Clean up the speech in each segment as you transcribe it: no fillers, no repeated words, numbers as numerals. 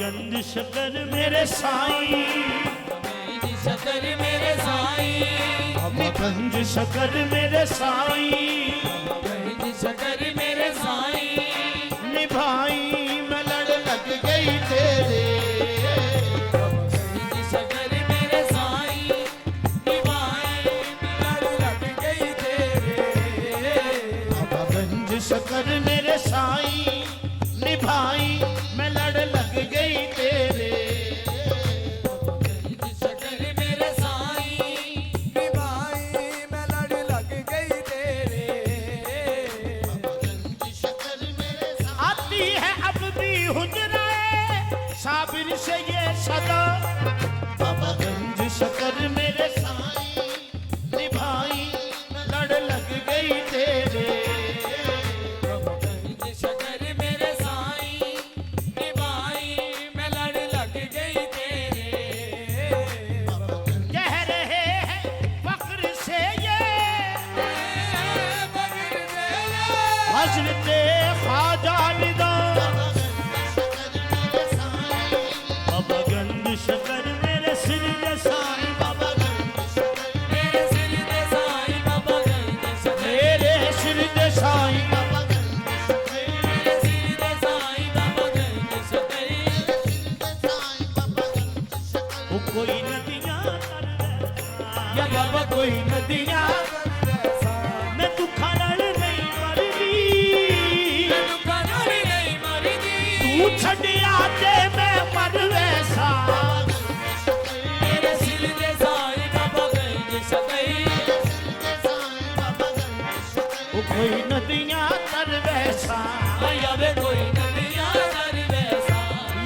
गंज शकर मेरे साईं, गंज शकर मेरे साईं, बाबा गंज शकर मेरे साईं, गंज शकर मेरे साईं। निभाई मैं लड़ लग गई तेरे, गंज शकर मेरे साईं, निभाई मैं लड़ लग गई तेरे। बाबा गंज शकर मेरे साईं, निभाई मैं लड़ लग गई तेरे। गंज शकर मेरे साईं, निभाई मैं लड़ लग गई तेरे। आती है अब भी हुजराए साबिर से ये सदा, बाबा गंज शकर मेरे साईं, निभाई लड़ लग गई तेरे। गंज शकर मेरे साईं, निभाई मैं लड़ लग गई तेरे। कह रहे हैं फक्र से ये हजरत ख्वाजा निदा, बाबा गंज शकर मेरे सिर के साईं, बाबा मेरे सिर दे साईं, बाबा गंज शकर मेरे सिर के साईं, बाबा मेरे सिर दे साईं, बाबा गंज शकर। वो कोई नदियां तर या बाबा कोई नदियां, मैं दुखा नाल नहीं मरदी, दुखा नाल नहीं मरदी, तू छड़िया ते मैं मर वैसा। मेरे सिर दे साईं, बाबा गंज शकर। वो कोई नदियां तर वैसा, आया वे कोई नदियां तर वैसा,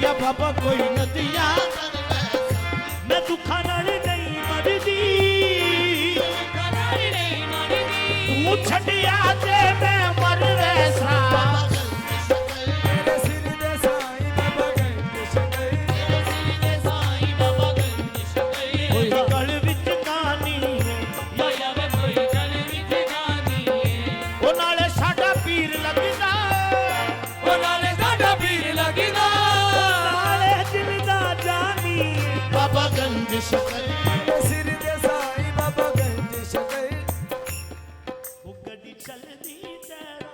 या बाबा कोई नदियां तर वैसा, मैं दुखा नाल नहीं मरदी, दुखा नाल नहीं मरदी, तू छड़िया ते मैं मर वैसा। मेरे सिर दे साईं, बाबा गंज शकर। मेरे सिर दे साईं, बाबा गंज शकर। कोई गल विच कहानी है, आया वे कोई गल विच गानी है, ओ नाले साडा पीर लगदा, ओ नाले साडा पीर लगदा, नाले दिल दा जानी बाबा गंज शकर। मेरे सिर दे साईं, बाबा गंज शकर। वो गड्डी चलदी तेरा,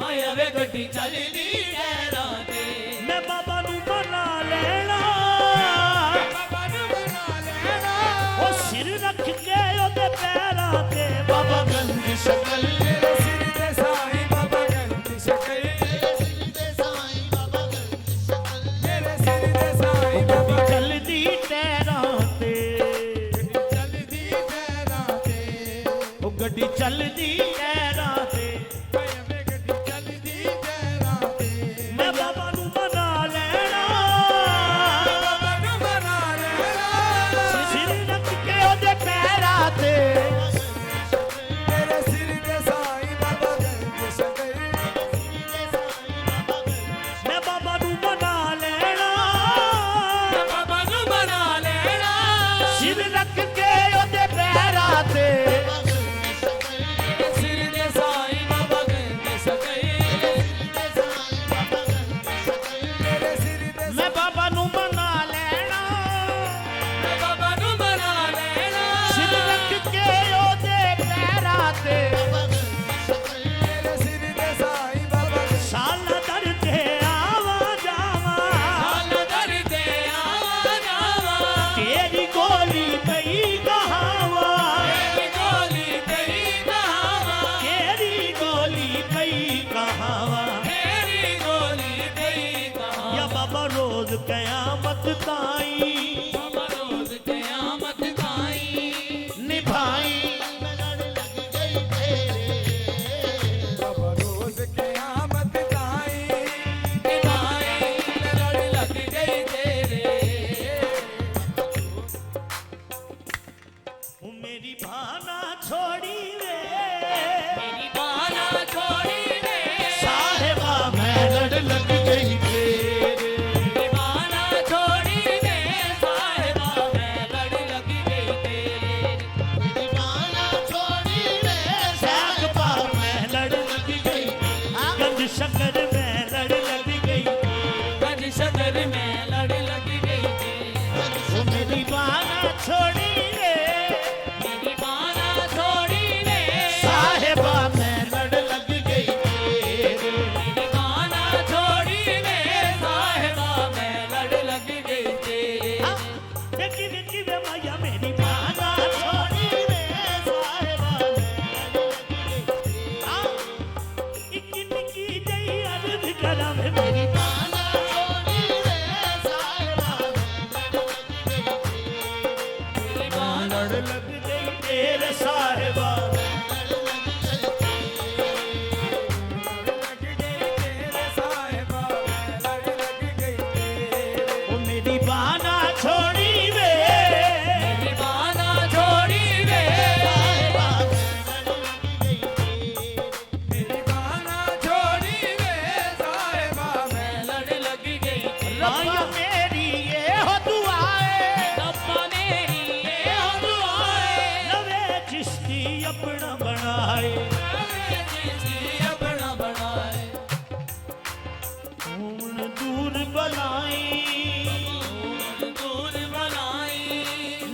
आया वे गड्डी चलदी टहरां ते, मैं बाबा नू मना लेना, बाबा नू बना लेना, ओ सिर रख के ओदे पैरां ते बाबा गंज शकर। मेरे सिर दे साईं, बाबा गंज शकर। मेरे सिर दे साईं, बाबा चलदी टहरां ते, चलदी टहरां ते, ओ गड्डी चलदी टहरां ते, आया वे गड्डी चलदी टहरां ते, मैं बाबा नू मना लेना, बाबा नू बना लेना, सिर रख के ओदे पैरां ते मेरे सिर दे साईं, करा वे मेरी बाना छोड़ी रे साहिबा मेरी बाना लड़ लग गई तेरे साहिबा लग गई तेरे साहिबा लग गई तेरे ओ मेरी बाना छोड़ी वे मेरी बाना छोड़ी रे साहिबा मेरी बाना छोड़ी रे साहिबा मैं लड़ लग गई तेरे रब्बा मेरी ये हो दुआए रब्बा मेरी ये हो दुआए नवे चिश्ती अपना बनाए नवे जिंदगी अपना बनाए खून दूर बनाई दूर बनाई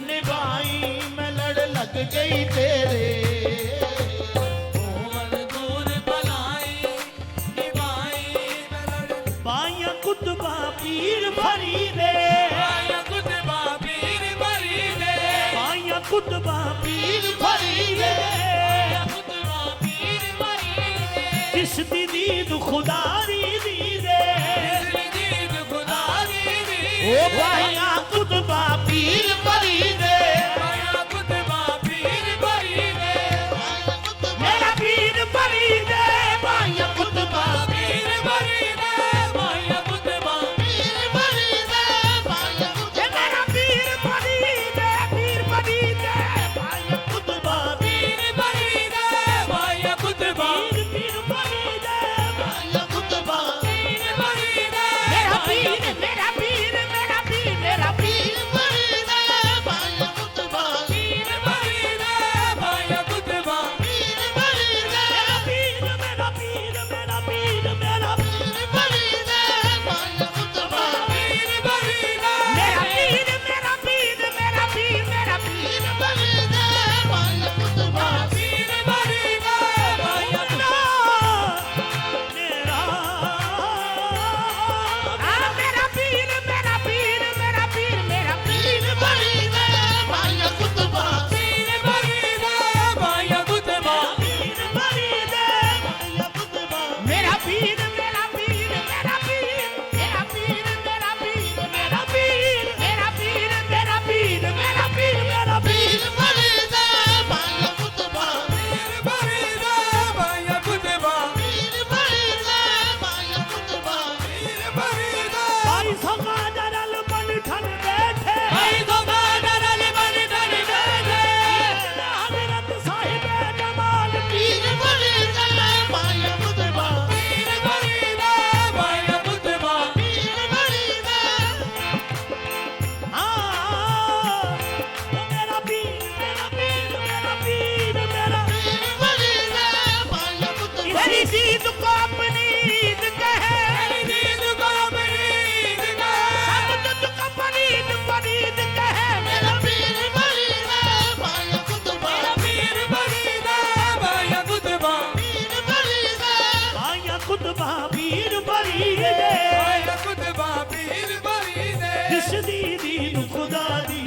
निभाई मैं लड़ लग गई तेरे दूर बनाई निभाई मैं लड़ बाया कुतबा पीर भरी दे आया कुतबा पीर भरी दे बाया कुतबा पीर भरी दे आया कुतबा पीर भरी दे किस दी दीद खुदा दी दी दे दीद खुदा दी दी ओ बाया कुतबा पीर भरी दे आया कुतबा पीर भरी दे मेरा पीर भरी दे बाया कुतबा पीर भरी दे आया कुतबा पीर भरी दे आया ये मेरा पीर भरी दे पीर भरी दे बाया कुतबा पीर भरी दे आया कुतबा पीर पीर भरी दे बाया कुतबा पीर भरी दे मेरा पीर मेरा पीर मेरा पीर मेरा पीर भरी दे बाया कुतबा पीर भरी दे आया कुतबा पीर भरी दे मेरा पीर मेरा पीर मेरा पीर मेरा पीर भरी दे बाया कुतबा पीर भरी दे मेरा पीर मेरा पीर मेरा पीर मेरा पीर भरी दे बाया कुतबा पीर भरी दे आया मेरा मेरा पीर मेरा पीर मेरा पीर मेरा पीर भरी दे बाया कुतबा पीर भरी दे आया कुतबा पीर भरी दे बाया कुतबा मेरा पीर मेरा पीर मेरा पीर मेरा पीर मेरा पीर मेरा पीर मेरा पीर मेरा पीर मेरा पीर मेरा पीर भरी दे बाया कुतबा पीर भरी दे आया कुतबा पीर भरी दे बाया कुतबा पीर भरी दे भाई सगा दरल बन ठन बैठे भाई दोगा डरल बन डर बैठे हजरत साहिब जमाल पीर भरी दे बाया कुतबा पीर भरी दे आया कुतबा पीर भरी दे हाँ वो मेरा पीर मेरा पीर मेरा पीर मेरा पीर भरी दे बाया कुतबा इधर दीद को अपनी ईद कहे दीद को बरीद का सब तुझको फरीद फरीद कहे मेरा पीर भरी दे बाया कुतबा पीर भरी दे आया कुतबा पीर भरी दे बाया कुतबा पीर भरी दे आया कुतबा पीर भरी दे जिस दीदी नु खुदा दी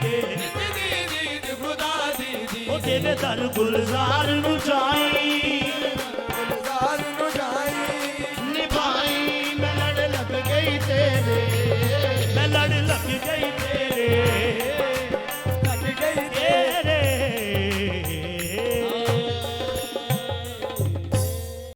दे दीद खुदा दी दी ओ तेरे दर गुलजार नु जाई